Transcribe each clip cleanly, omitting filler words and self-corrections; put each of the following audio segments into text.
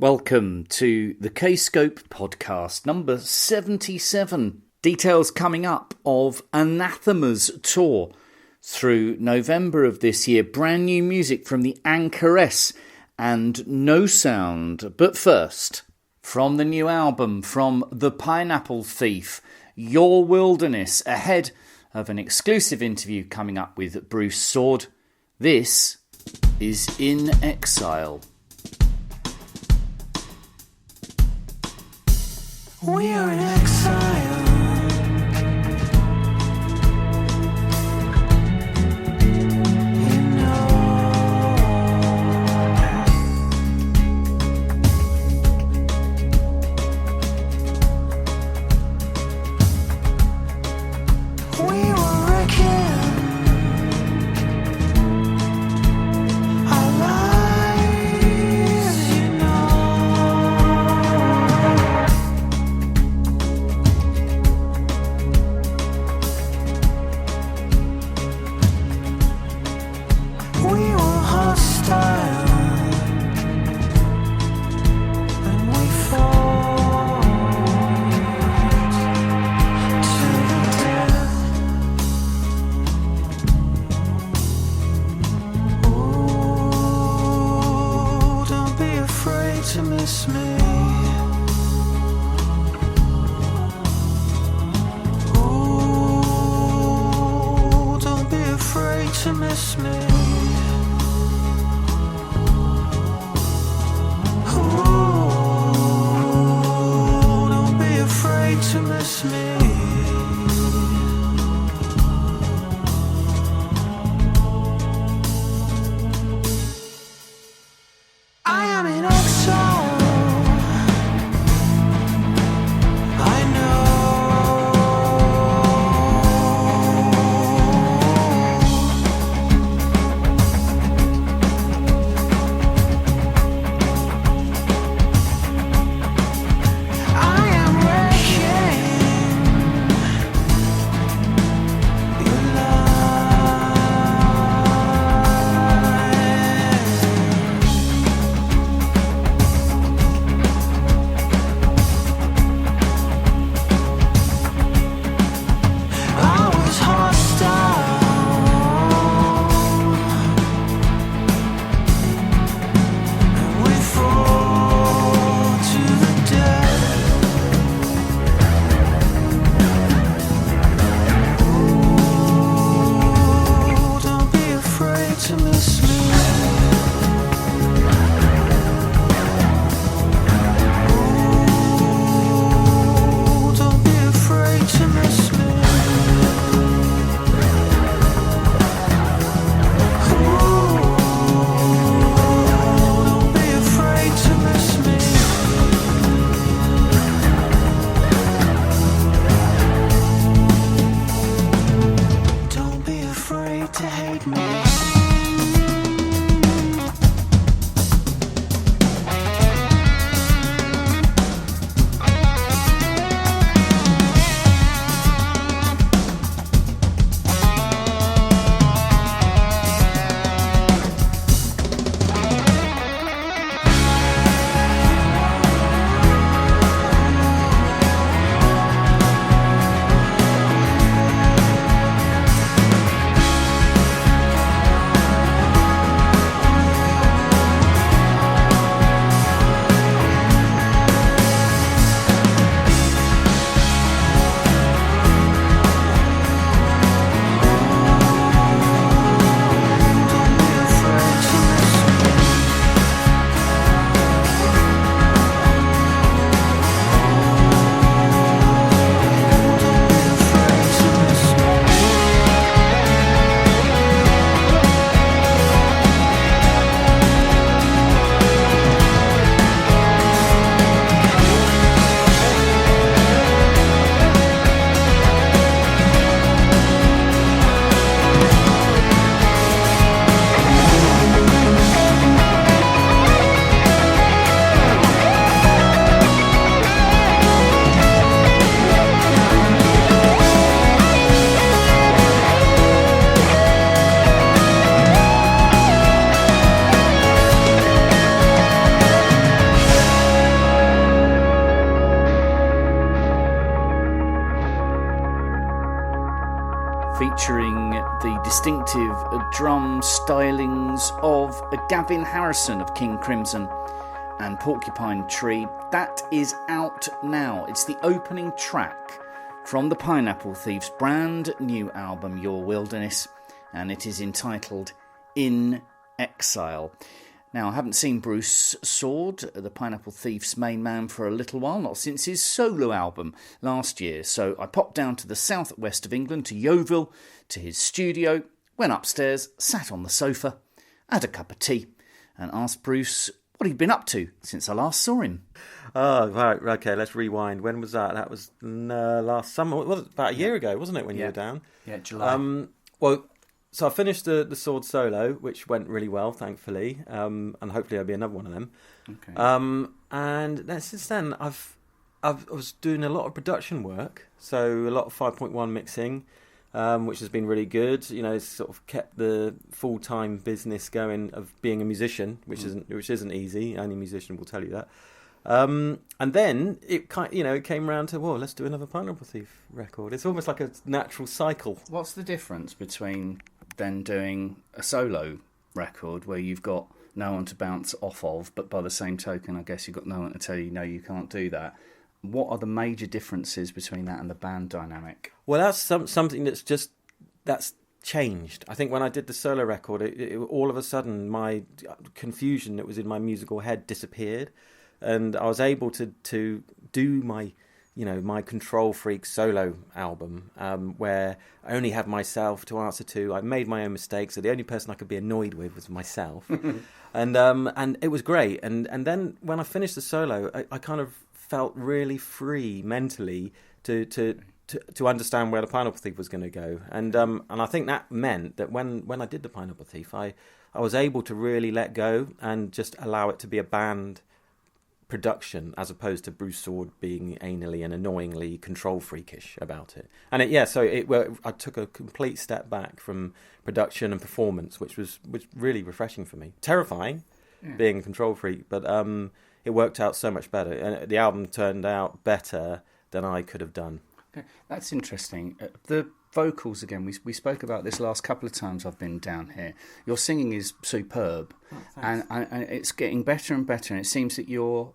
Welcome to the Kscope podcast number 77. Details coming up of Anathema's tour through November of this year. Brand new music from the Anchoress and Nosound. But first, from the new album from The Pineapple Thief, Your Wilderness, ahead of an exclusive interview coming up with Bruce Soord. This is In Exile. We are in exile. You know. We were wrecking our lives, you know. We were hostile, and we fought to the death. Ooh, don't be afraid to miss me. Ooh, don't be afraid to miss me. Ooh, don't be afraid to miss me. I am in exile. featuring the distinctive drum stylings of Gavin Harrison of King Crimson and Porcupine Tree. That is out now. It's the opening track from the Pineapple Thieves' brand new album, Your Wilderness, and it is entitled In Exile. Now, I haven't seen Bruce Soord, the Pineapple Thieves' main man, for a little while, not since his solo album last year. So I popped down to the southwest of England, to Yeovil, to his studio, went upstairs, sat on the sofa, had a cup of tea, and asked Bruce what he'd been up to since I last saw him. Oh, right, okay, let's rewind. When was that? That was last summer. Well, about a year ago, wasn't it, when you were down? Yeah, July. So I finished the Soord solo, which went really well, thankfully, and hopefully there'll be another one of them. Okay. And then, since then, I was doing a lot of production work, so a lot of 5.1 mixing, which has been really good. You know, it's sort of kept the full-time business going of being a musician, which isn't easy. Any musician will tell you that. And then it came around to, well, let's do another Pineapple Thief record. It's almost like a natural cycle. What's the difference between then doing a solo record where you've got no one to bounce off of, but by the same token, I guess you've got no one to tell you, no, you can't do that? What are the major differences between that and the band dynamic? Well, that's something that's changed. I think when I did the solo record, it all of a sudden, my confusion that was in my musical head disappeared. And I was able to do my Control Freak solo album, where I only had myself to answer to. I made my own mistakes, so the only person I could be annoyed with was myself. and it was great. And then when I finished the solo, I kind of felt really free mentally to understand where the Pineapple Thief was going to go. And I think that meant that when I did the Pineapple Thief, I was able to really let go and just allow it to be a band production, as opposed to Bruce Soord being anally and annoyingly control freakish about it. And I took a complete step back from production and performance, which was really refreshing for me. Terrifying, being a control freak, but it worked out so much better, and the album turned out better than I could have done. Okay, that's interesting. The vocals again. We spoke about this last couple of times I've been down here. Your singing is superb, and it's getting better and better. And it seems that you're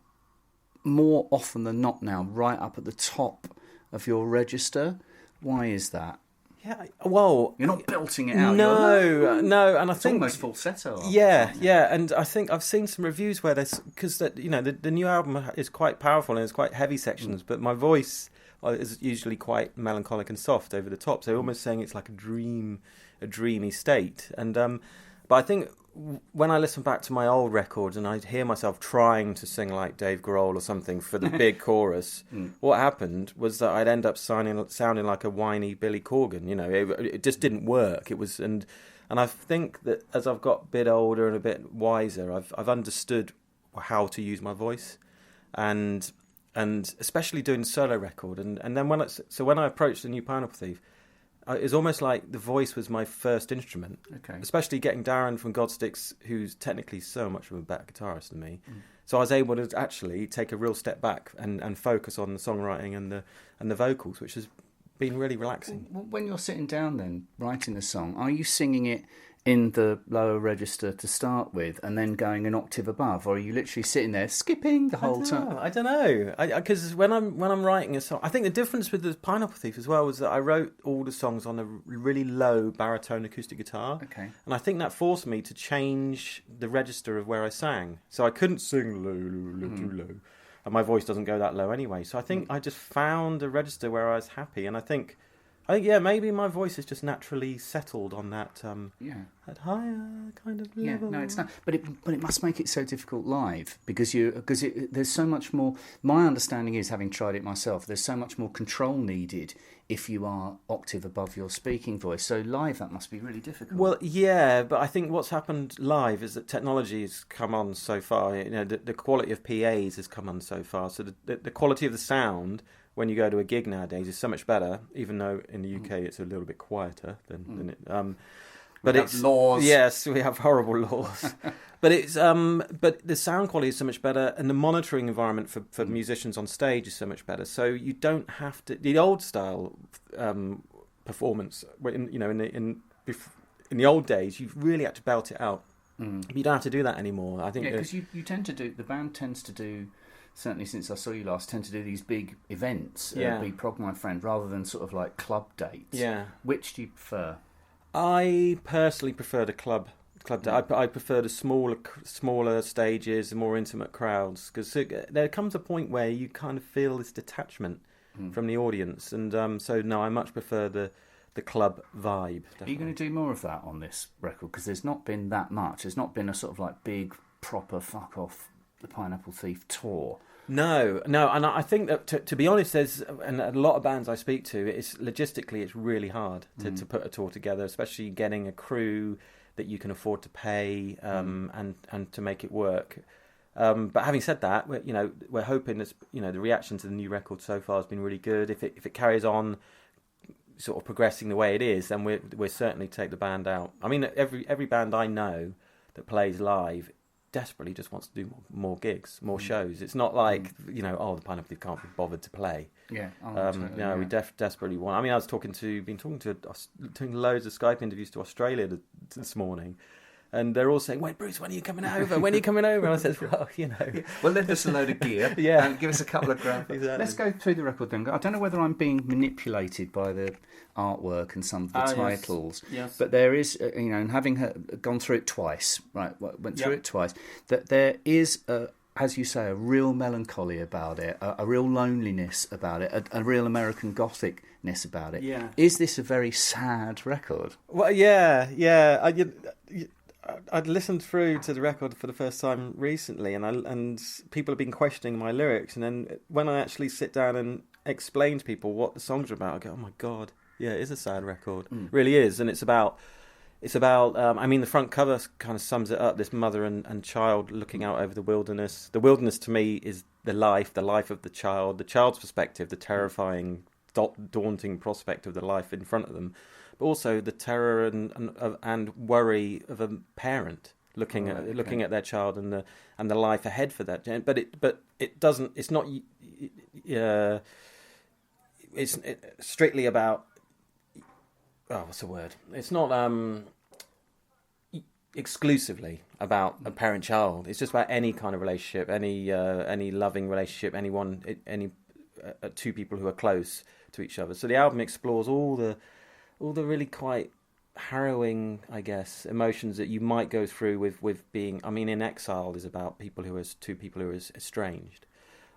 more often than not now right up at the top of your register. Why is that? Yeah, well, you're not belting it out. No, and I think almost falsetto. Yeah, and I think I've seen some reviews where because the new album is quite powerful and it's quite heavy sections, but my voice is usually quite melancholic and soft over the top. So almost saying it's like a dreamy state. And but I think when I listen back to my old records and I hear myself trying to sing like Dave Grohl or something for the big chorus, what happened was that I'd end up sounding like a whiny Billy Corgan. You know, it just didn't work. It was, and I think that as I've got a bit older and a bit wiser, I've understood how to use my voice, and especially doing the solo record, and then when I approached the new Pineapple Thief, it's almost like the voice was my first instrument. Okay. Especially getting Darren from Godsticks, who's technically so much of a better guitarist than me. So I was able to actually take a real step back and focus on the songwriting and the vocals, which has been really relaxing. When you're sitting down then, writing the song, are you singing it in the lower register to start with and then going an octave above, or are you literally sitting there skipping the whole time? I don't know, because when I'm writing a song, I think the difference with the Pineapple Thief as well was that I wrote all the songs on a really low baritone acoustic guitar. Okay. And I think that forced me to change the register of where I sang, so I couldn't sing low, too low, and my voice doesn't go that low anyway. So I think I just found a register where I was happy, and I think maybe my voice is just naturally settled on that that higher kind of level. Yeah, no, it's not. But it must make it so difficult live because there's so much more. My understanding is, having tried it myself, there's so much more control needed if you are octave above your speaking voice. So live, that must be really difficult. Well, yeah, but I think what's happened live is that technology has come on so far. You know, the quality of PAs has come on so far. So the quality of the sound when you go to a gig nowadays is so much better, even though in the UK it's a little bit quieter than it. But it's laws. Yes, we have horrible laws. But it's but the sound quality is so much better, and the monitoring environment for musicians on stage is so much better. So you don't have to. The old style performance. In the old days, you really had to belt it out. You don't have to do that anymore. I think because you tend to do, the band tends to do, certainly since I saw you last, tend to do these big events, Big Prog My Friend, rather than sort of like club dates. Yeah. Which do you prefer? I personally prefer the club date. I prefer the smaller stages, the more intimate crowds, because there comes a point where you kind of feel this detachment from the audience, and so no, I much prefer the club vibe. Definitely. Are you going to do more of that on this record? Because there's not been that much. There's not been a sort of like big, proper fuck off the Pineapple Thief tour. No, and I think that to be honest, and a lot of bands I speak to, it's logistically it's really hard to put a tour together, especially getting a crew that you can afford to pay and to make it work. But having said that, we're hoping that the reaction to the new record so far has been really good. If it carries on sort of progressing the way it is, then we'll certainly take the band out. I mean, every band I know that plays live desperately just wants to do more gigs, more shows. It's not like the Pineapple Thief can't be bothered to play. Yeah, we desperately want. I mean, I was talking to loads of Skype interviews to Australia this morning. And they're all saying, "Wait, Bruce, when are you coming over? When are you coming over?" And I said, "Well, Well, lend us a load of gear. And give us a couple of grand." Exactly. Let's go through the record then. I don't know whether I'm being manipulated by the artwork and some of the titles. Yes. But there is, and having gone through it twice, went through it twice, that there is, as you say, a real melancholy about it, a real loneliness about it, a real American Gothicness about it. Yeah. Is this a very sad record? Well, yeah. I'd listened through to the record for the first time recently, and people have been questioning my lyrics. And then when I actually sit down and explain to people what the songs are about, I go, "Oh my God, yeah, it is a sad record. It really is." And it's about. I mean, the front cover kind of sums it up. This mother and child looking out over the wilderness. The wilderness to me is the life of the child's perspective, the terrifying, daunting prospect of the life in front of them. But also the terror and worry of a parent looking at their child and the life ahead for that. But it doesn't. It's not. It's strictly about. Oh, what's the word? It's not exclusively about a parent-child. It's just about any kind of relationship, any loving relationship, any two people who are close to each other. So the album explores all the really quite harrowing, I guess, emotions that you might go through with being. I mean, in Exile is about two people who are estranged,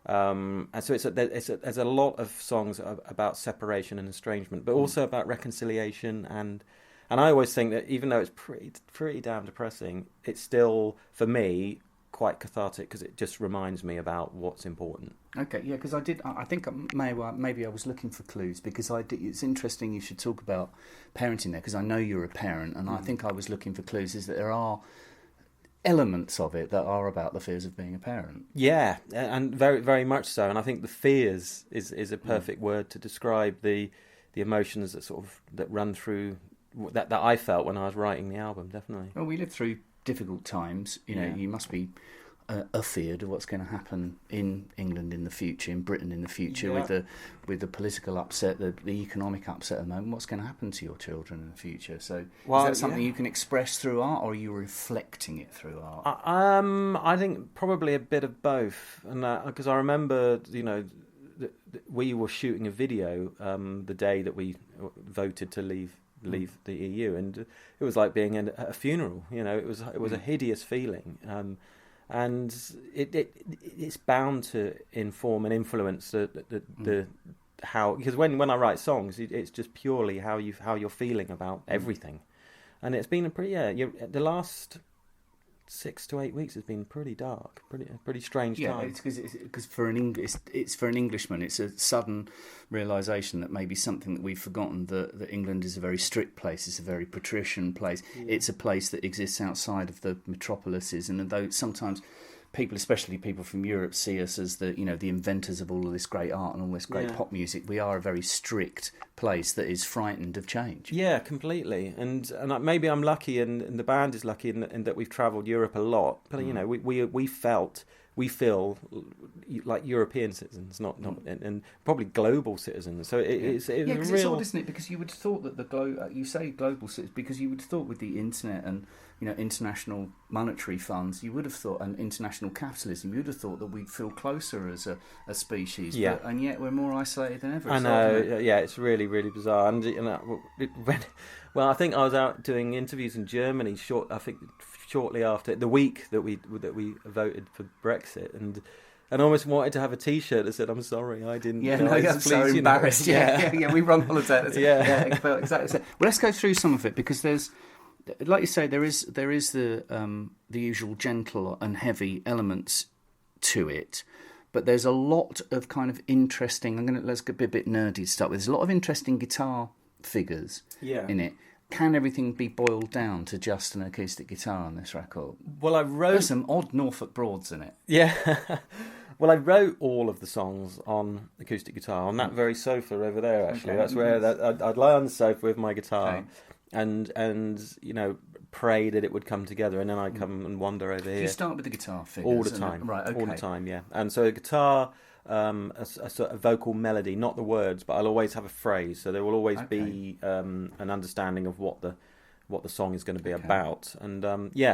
and so there's a lot of songs about separation and estrangement, but also about reconciliation and I always think that even though it's pretty damn depressing, it's still for me quite cathartic because it just reminds me about what's important. Okay, yeah, because I think maybe I was looking for clues because it's interesting you should talk about parenting there because I know you're a parent and I think I was looking for clues is that there are elements of it that are about the fears of being a parent. Yeah, and very, very much so. And I think the fears is a perfect word to describe the emotions that run through that I felt when I was writing the album, definitely. Well, we live through difficult times. You must be afeared of what's going to happen in England in the future, in Britain in the future, with the political upset, the economic upset at the moment. What's going to happen to your children in the future? So, is that something you can express through art, or are you reflecting it through art? I think probably a bit of both, and because I remember, we were shooting a video the day that we voted to leave the EU, and it was like being at a funeral. It was a hideous feeling. And it's bound to inform and influence the how, because when I write songs, it's just purely how you're feeling about everything, and it's been a pretty the last 6 to 8 weeks has been pretty dark, pretty strange time. Yeah, it's because for an Englishman, it's a sudden realization that maybe something that we've forgotten that England is a very strict place, it's a very patrician place. Yeah. It's a place that exists outside of the metropolises, and though sometimes people, especially people from Europe, see us as the inventors of all of this great art and all this great pop music, we are a very strict place that is frightened of change. Yeah, completely. And maybe I'm lucky, and the band is lucky in that we've travelled Europe a lot. But we feel like European citizens, not and probably global citizens. So it's a because real. it's odd, isn't it? Because you would have thought that you say global citizens because you would have thought with the internet and international monetary funds, you would have thought, and international capitalism, you would have thought that we'd feel closer as a species. Yeah. And yet we're more isolated than ever. I know. Yeah, it's really really bizarre. And I think I was out doing interviews in Germany. Shortly after the week that we voted for Brexit, and almost wanted to have a T-shirt that said, "I'm sorry, I didn't." Yeah, I'm so embarrassed. Yeah, we run holiday. Yeah, exactly. Well, let's go through some of it because there's, like you say, there is the usual gentle and heavy elements to it, but there's a lot of kind of interesting. Let's get a bit nerdy to start with. There's a lot of interesting guitar figures in it. Can everything be boiled down to just an acoustic guitar on this record? Well, There's some odd Norfolk Broads in it. Yeah. Well, I wrote all of the songs on acoustic guitar on that very sofa over there. Actually, that's where I'd lie on the sofa with my guitar, and pray that it would come together, and then I'd come and wander over here. Do you start with the guitar figures? All the time, right? Okay. All the time, yeah. And so a guitar. A sort of vocal melody, not the words, but I'll always have a phrase, so there will always be an understanding of what the song is going to be about, and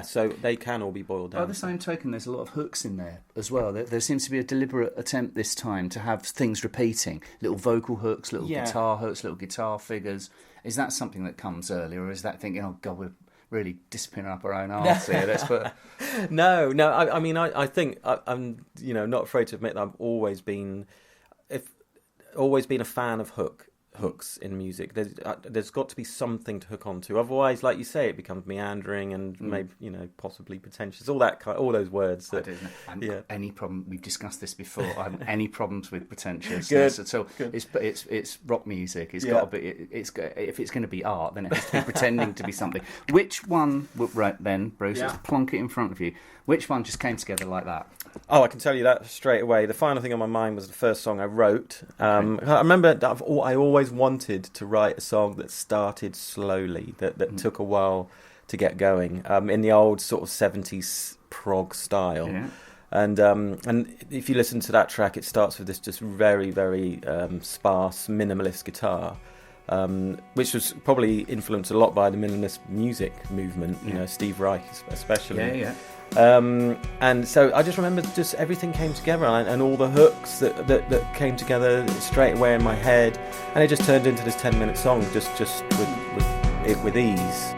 so they can all be boiled down. By the same token, there's a lot of hooks in there as well. There seems to be a deliberate attempt this time to have things repeating, little vocal hooks, little guitar hooks, little guitar figures. Is that something that comes earlier, or is that thinking, oh God, we're really disciplining up our own arse here? Let's put. No. I mean, I think I'm not afraid to admit that I've always been a fan of hooks in music. There's got to be something to hook onto. Otherwise, like you say, it becomes meandering and maybe possibly pretentious. All those words. I don't know. Any problem? We've discussed this before. I haven't any problems with pretentiousness at all. Good. It's rock music. It's got to be. If it's going to be art, then it has to be pretending to be something. Which one? Right then, Bruce. Let's plonk it in front of you. Which one just came together like that? Oh, I can tell you that straight away. The final thing on my mind was the first song I wrote. I remember that I always wanted to write a song that started slowly, that took a while to get going, in the old sort of 70s prog style. Yeah. And if you listen to that track, it starts with this just very, very sparse, minimalist guitar, which was probably influenced a lot by the minimalist music movement, Steve Reich especially. Yeah. And so I just remember just everything came together, and all the hooks that came together straight away in my head, and it just turned into this 10-minute song just with ease.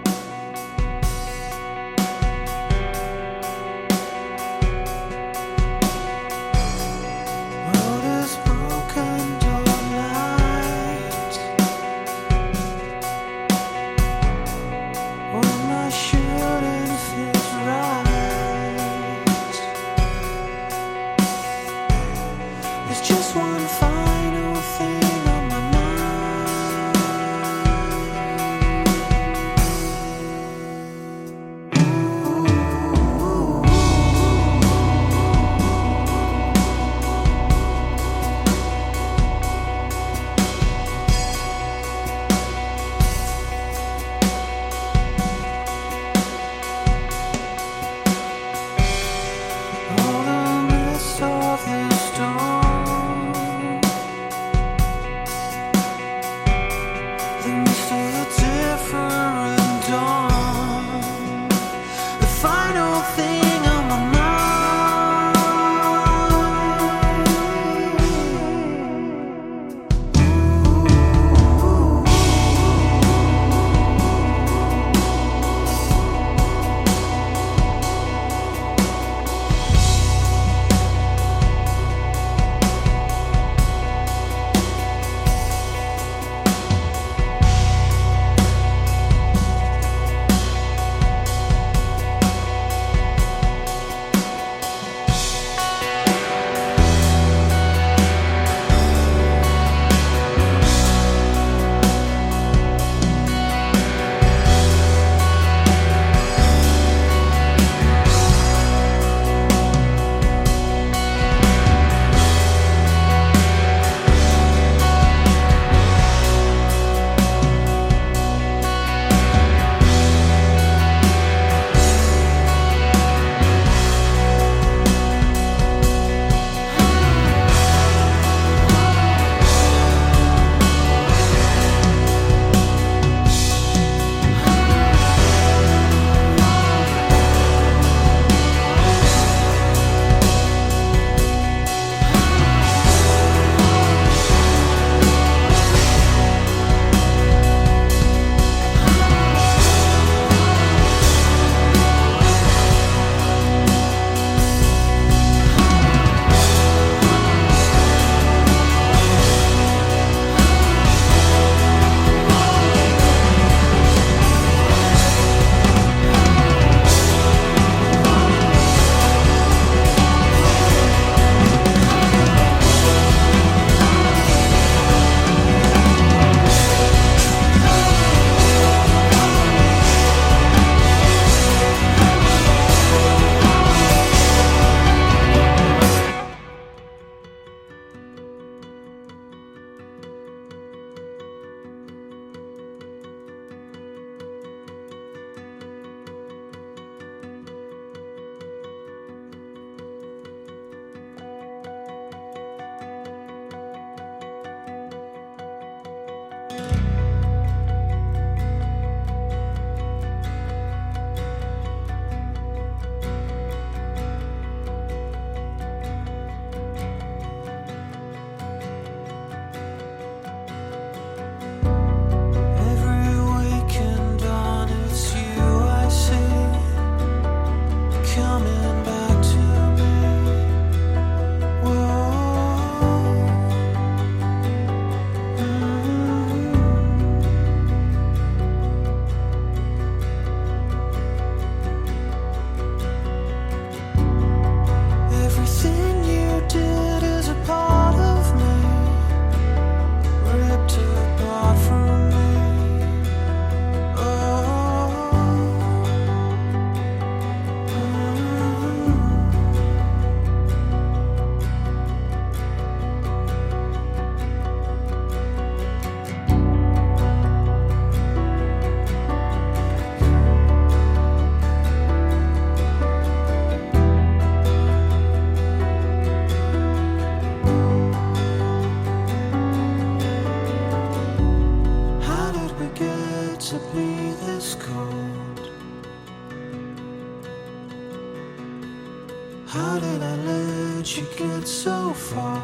so far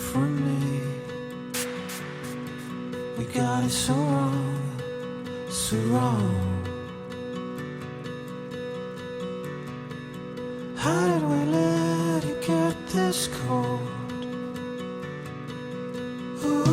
from me. We got it so wrong, so wrong. How did we let it get this cold? Ooh.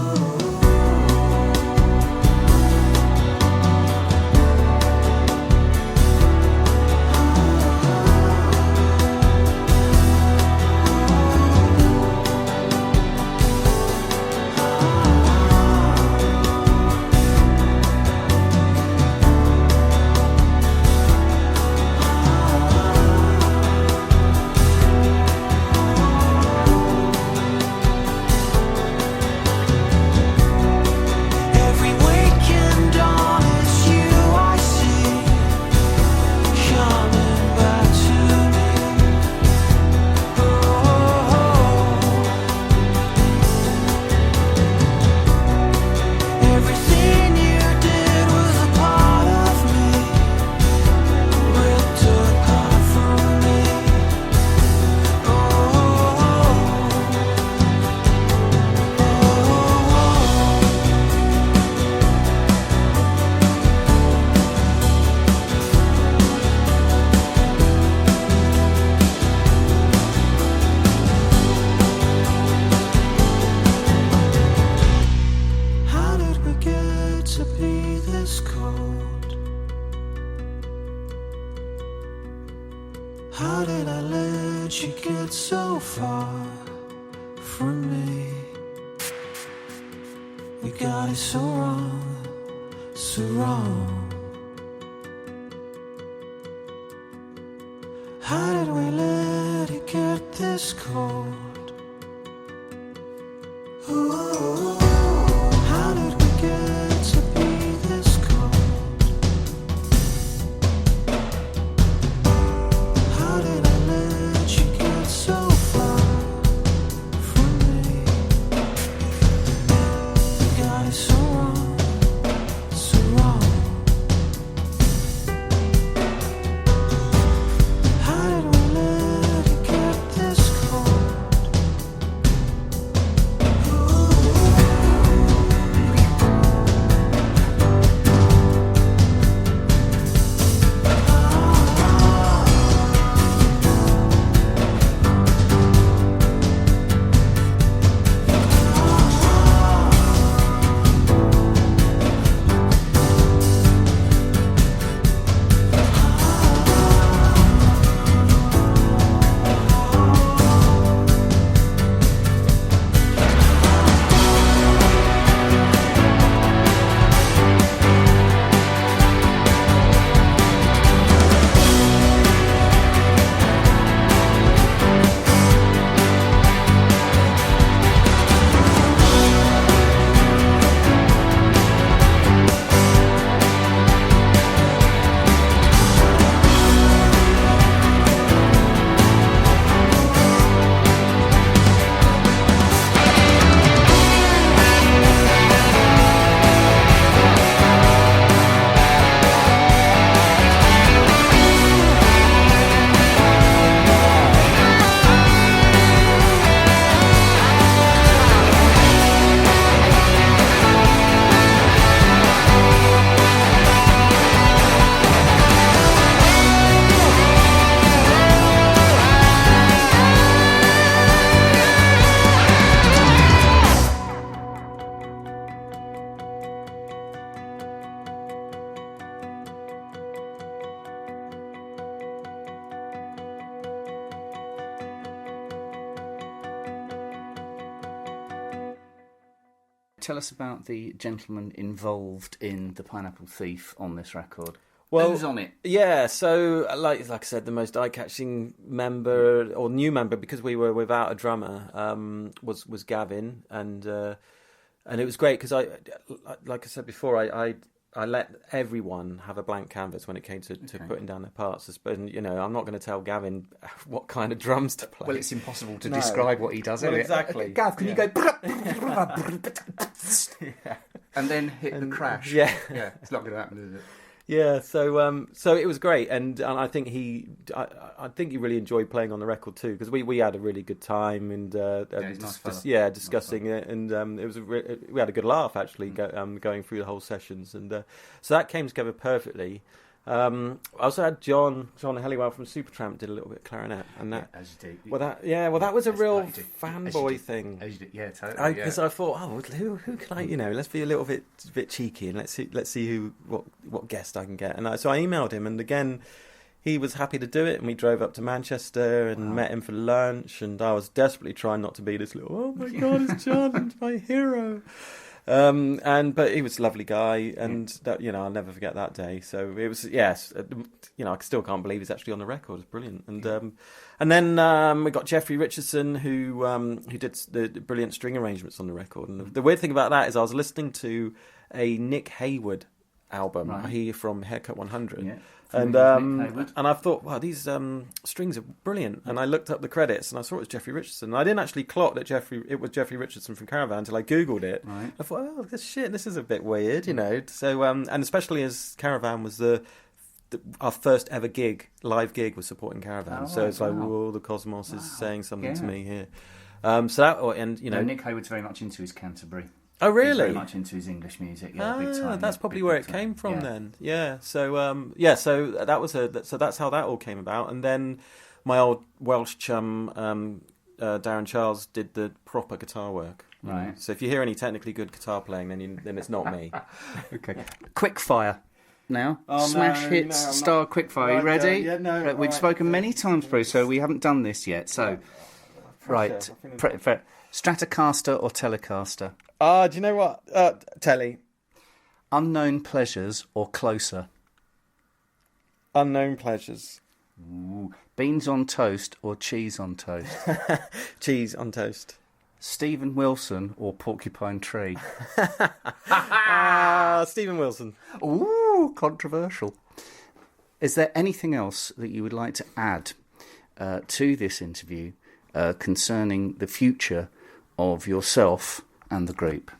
How did I let you get so far from me? We got it so wrong, so wrong. How did we let it get this cold? Ooh, how did we get to be this cold? How did I let you get so far from me? We got it so wrong, so wrong. How did we let it get this cold? Tell us about the gentleman involved in The Pineapple Thief on this record. Well, Who's on it? Yeah, so like I said, the most eye-catching member or new member, because we were without a drummer, was Gavin, and it was great because like I said before, I let everyone have a blank canvas when it came to putting down their parts. And, you know, I'm not going to tell Gavin what kind of drums to play. Well, it's impossible to describe what he does. Well, isn't exactly. it? Gav, can you go? Yeah. And then hit the crash. Yeah. Yeah, it's not going to happen, is it? Yeah, so it was great, and I think I think he really enjoyed playing on the record too, because we had a really good time, and discussing it, and it was we had a good laugh actually going through the whole sessions, and so that came together perfectly. I also had John Helliwell from Supertramp did a little bit of clarinet, and that as you do. That was a real fanboy thing. As you do. Yeah, totally. Because I thought, who can I? Let's be a little bit cheeky, and let's see what guest I can get. And so I emailed him, and again, he was happy to do it, and we drove up to Manchester and met him for lunch. And I was desperately trying not to be this little, oh my God, it's John, my hero. But he was a lovely guy, and that, I'll never forget that day. So it was, I still can't believe he's actually on the record. It's brilliant. And then we got Jeffrey Richardson, who did the brilliant string arrangements on the record. And the weird thing about that is I was listening to a Nick Hayward album, he from Haircut 100. Yeah. And I thought, wow, these strings are brilliant. And I looked up the credits and I saw it was Jeffrey Richardson. And I didn't actually clock that it was Jeffrey Richardson from Caravan until I Googled it. Right. I thought, oh, this is a bit weird, So and especially as Caravan was our first ever live gig was supporting Caravan. So it's like, whoa, the cosmos is saying something to me here. Nick Hayward's very much into his Canterbury. Oh, really? He's very much into his English music. Yeah, big time. That's probably where it came from then. Yeah. So so that's how that all came about. And then my old Welsh chum Darren Charles did the proper guitar work. Right. So if you hear any technically good guitar playing, then it's not me. Okay. Quick fire. Now, smash hits, star quickfire. You ready? We've spoken many times, Bruce, so we haven't done this yet. So, right, Stratocaster or Telecaster? Do you know what? Telly. Unknown pleasures or Closer? Unknown pleasures. Ooh. Beans on toast or cheese on toast? Cheese on toast. Stephen Wilson or Porcupine Tree? Stephen Wilson. Ooh, controversial. Is there anything else that you would like to add to this interview concerning the future of yourself and the group?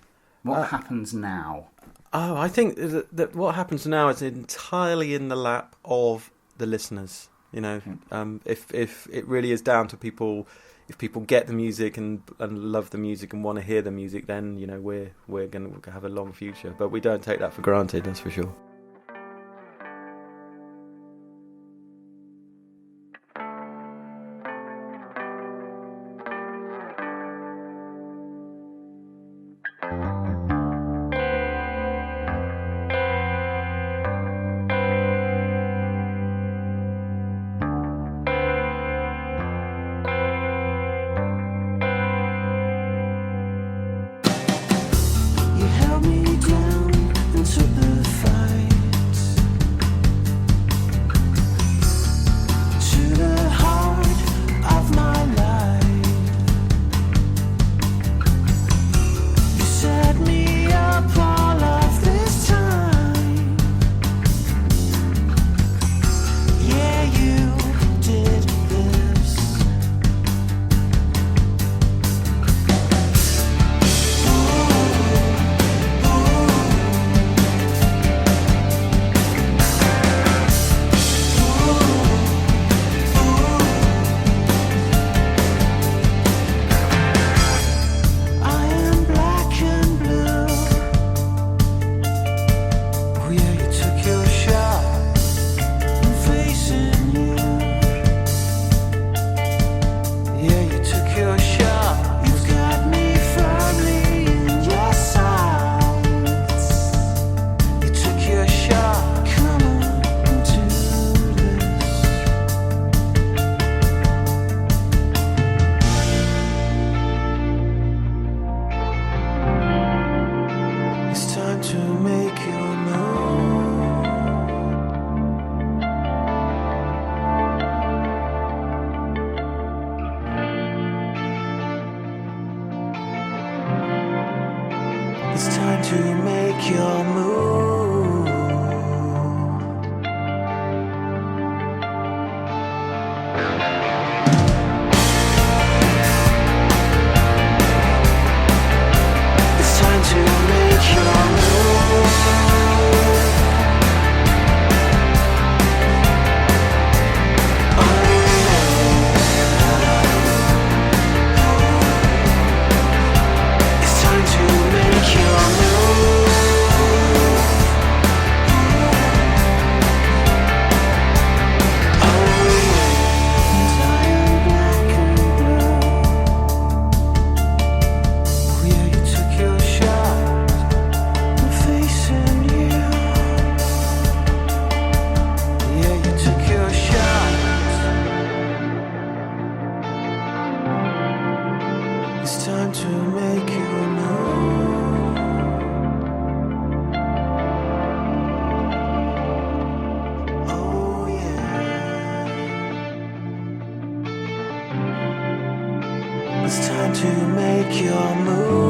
What happens now? I think that what happens now is entirely in the lap of the listeners. If it really is down to people, if people get the music and love the music and want to hear the music, then we're going to have a long future. But we don't take that for granted, that's for sure. It's time to make your move. It's time to make your move. It's time to make your move. Oh yeah. It's time to make your move.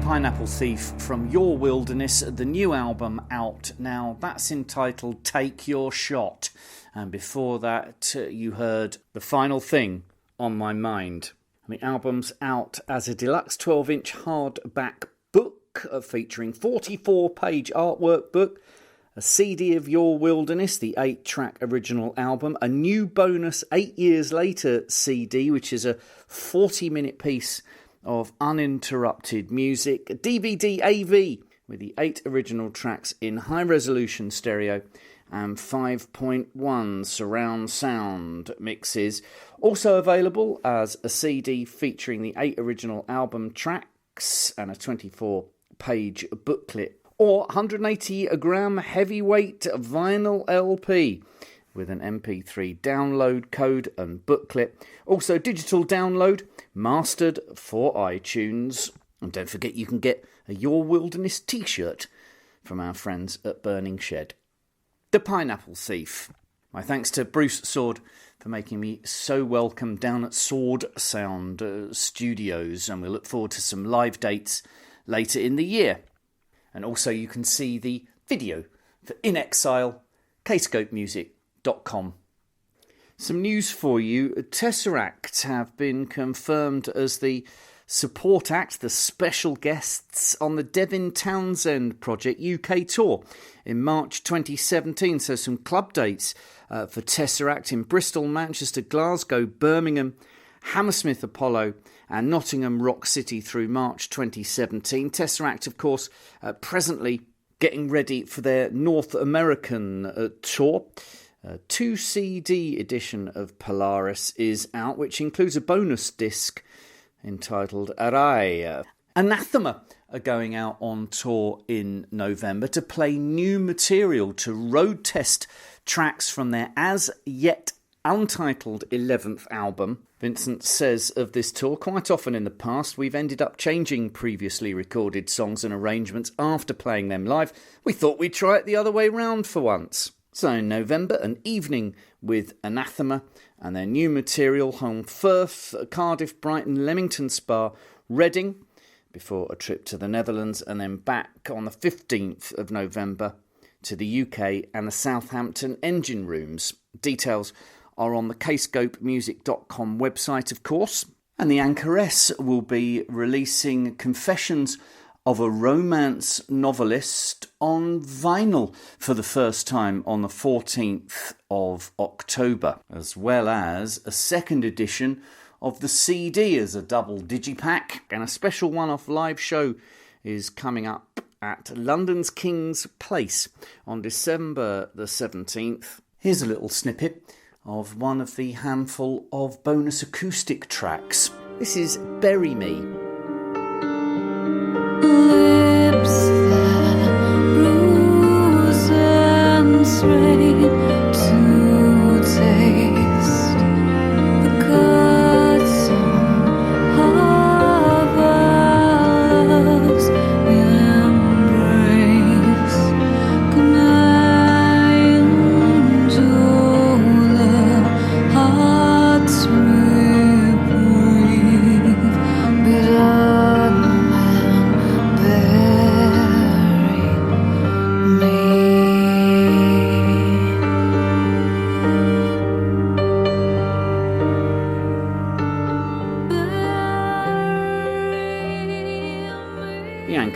Pineapple Thief from Your Wilderness, the new album out now. That's entitled Take Your Shot. And before that, you heard The Final Thing on My Mind. And the album's out as a deluxe 12-inch hardback book featuring 44-page artwork book, a CD of Your Wilderness, the 8-track original album, a new bonus 8 years later CD, which is a 40-minute piece of uninterrupted music, a DVD AV with the 8 original tracks in high-resolution stereo and 5.1 surround sound mixes. Also available as a CD featuring the 8 original album tracks and a 24-page booklet, or 180-gram heavyweight vinyl LP with an MP3 download code and booklet. Also digital download, mastered for iTunes. And don't forget you can get a Your Wilderness t-shirt from our friends at Burning Shed. The Pineapple Thief. My thanks to Bruce Soord for making me so welcome down at Soord Sound Studios, and we look forward to some live dates later in the year. And also you can see the video for In Exile, Kscope.com. Some news for you. TesseracT have been confirmed as the support act, the special guests on the Devin Townsend Project UK tour in March 2017. So some club dates for TesseracT in Bristol, Manchester, Glasgow, Birmingham, Hammersmith Apollo and Nottingham Rock City through March 2017. TesseracT, of course, presently getting ready for their North American tour. A 2 CD edition of Polaris is out, which includes a bonus disc entitled Arai. Anathema are going out on tour in November to play new material, to road test tracks from their as yet untitled 11th album. Vincent says of this tour, quite often in the past we've ended up changing previously recorded songs and arrangements after playing them live. We thought we'd try it the other way round for once. So in November, an evening with Anathema and their new material home Firth, Cardiff, Brighton, Leamington Spa, Reading, before a trip to the Netherlands, and then back on the 15th of November to the UK and the Southampton Engine Rooms. Details are on the Kscopemusic.com website, of course. And the Anchoress will be releasing Confessions of a Romance Novelist on vinyl for the first time on the 14th of October, as well as a second edition of the CD as a double digipack, and a special one-off live show is coming up at London's King's Place on December the 17th. Here's a little snippet of one of the handful of bonus acoustic tracks. This is Bury Me. Lips that bruise and strain to taste the cuts of our love's embrace. Connect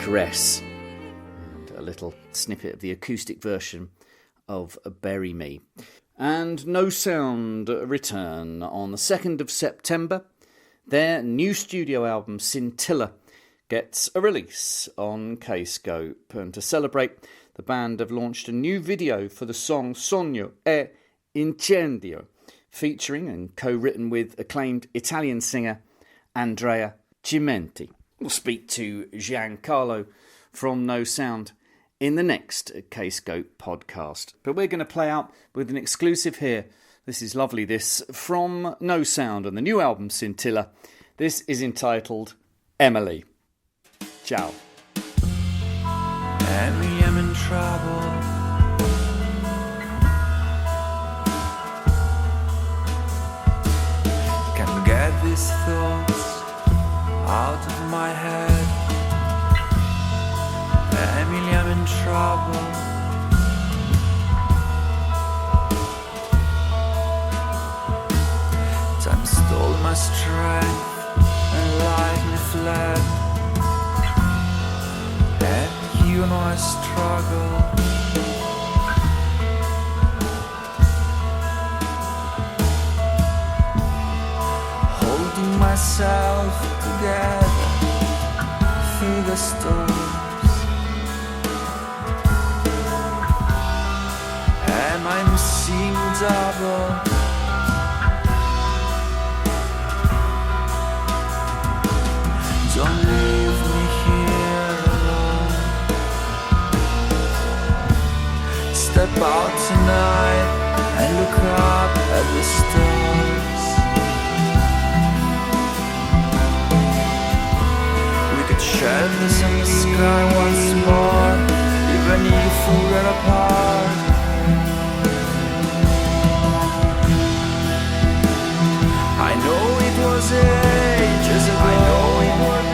Anchoress, and a little snippet of the acoustic version of Bury Me. And Nosound return on the 2nd of September. Their new studio album Scintilla gets a release on Kscope, and to celebrate, the band have launched a new video for the song Sogno e Incendio, featuring and co-written with acclaimed Italian singer Andrea Cimenti. We'll speak to Giancarlo from Nosound in the next Kscope podcast. But we're going to play out with an exclusive here. This is lovely, this, from Nosound and the new album Scintilla. This is entitled Emily. Ciao. Emily, I'm in trouble. Can't get these thoughts out of my head. Emily, I'm in trouble. Time stole my strength and life me fled. And you know I struggle. Holding myself together through the storms. And I'm seeing double. Don't leave me here alone. Step out tonight and look up at the stars. We could share this in the sky once more, even if we were apart. I know it was ages ago. I know it was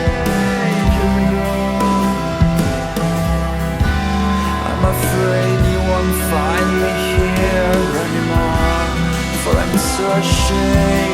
ages ago. I'm afraid you won't find me here anymore, for I'm so ashamed.